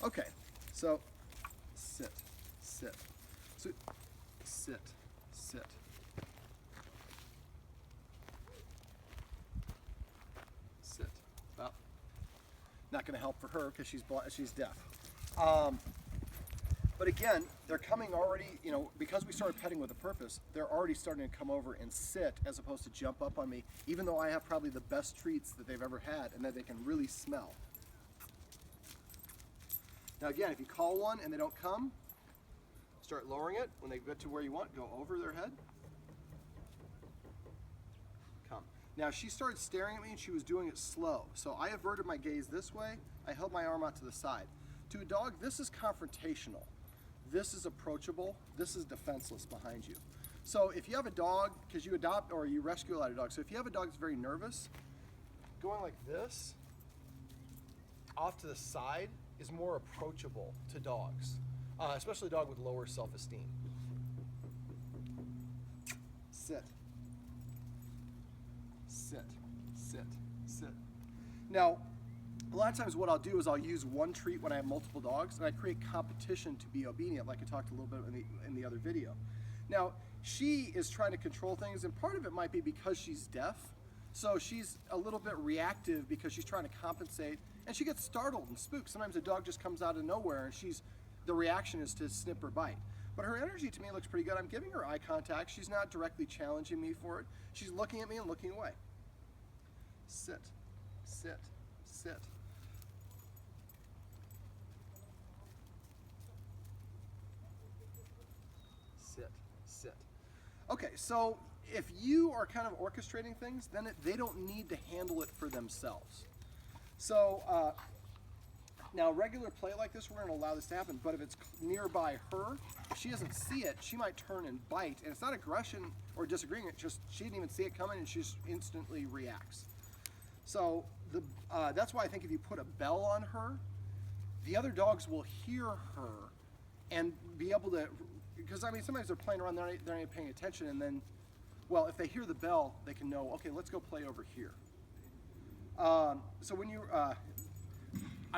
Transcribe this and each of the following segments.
Okay, so sit, sit, sit, sit, sit. Sit. Well, not going to help for her because she's deaf. But again, they're coming already, you know, because we started petting with a purpose, they're already starting to come over and sit as opposed to jump up on me, even though I have probably the best treats that they've ever had and that they can really smell. Now again, if you call one and they don't come, start lowering it. When they get to where you want, go over their head. Come. Now she started staring at me and she was doing it slow. So I averted my gaze this way. I held my arm out to the side. To a dog, this is confrontational. This is approachable. This is defenseless behind you. So if you have a dog, because you adopt or you rescue a lot of dogs, so if you have a dog that's very nervous, going like this, off to the side, is more approachable to dogs, especially a dog with lower self-esteem. Sit. Sit, sit, sit. Now, a lot of times what I'll do is I'll use one treat when I have multiple dogs, and I create competition to be obedient, like I talked a little bit in the other video. Now, she is trying to control things, and part of it might be because she's deaf, so she's a little bit reactive because she's trying to compensate, and she gets startled and spooked. Sometimes a dog just comes out of nowhere, and the reaction is to snip or bite. But her energy to me looks pretty good. I'm giving her eye contact. She's not directly challenging me for it. She's looking at me and looking away. Sit, sit, sit. Sit, sit. Okay, so if you are kind of orchestrating things, then they don't need to handle it for themselves. So now regular play like this, we're going to allow this to happen, but if it's nearby her, if she doesn't see it, she might turn and bite, and it's not aggression or disagreement, just she didn't even see it coming and she just instantly reacts. So that's why I think if you put a bell on her, the other dogs will hear her and be able to, because I mean sometimes they're playing around, they're not even paying attention, and then, well, if they hear the bell, they can know, okay, let's go play over here. So when you,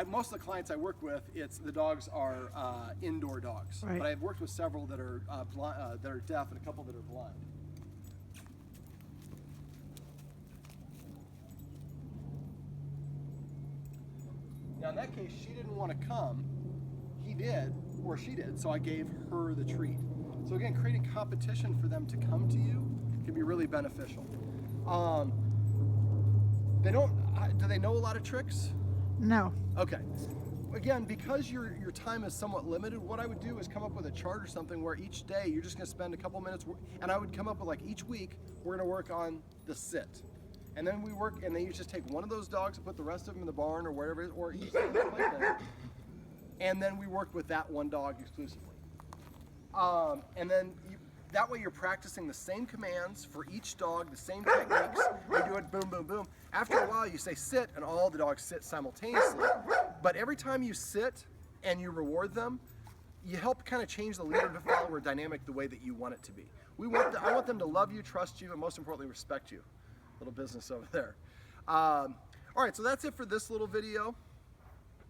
most of the clients I work with, the dogs are indoor dogs, right. But I've worked with several that are that are deaf and a couple that are blind. Now in that case, she didn't want to come. He did, or she did, so I gave her the treat. So again, creating competition for them to come to you can be really beneficial. Do they know a lot of tricks? No. Okay. Again, because your time is somewhat limited, what I would do is come up with a chart or something where each day you're just going to spend a couple minutes, and I would come up with like each week we're going to work on the sit. And then we work, and then you just take one of those dogs and put the rest of them in the barn or wherever it is, or each playpen, and then we work with that one dog exclusively. And then that way you're practicing the same commands for each dog, the same techniques. You do it boom, boom, boom. After a while you say sit, and all the dogs sit simultaneously. But every time you sit and you reward them, you help kind of change the leader to follower dynamic the way that you want it to be. I want them to love you, trust you, and most importantly, respect you. Little business over there. All right, so that's it for this little video.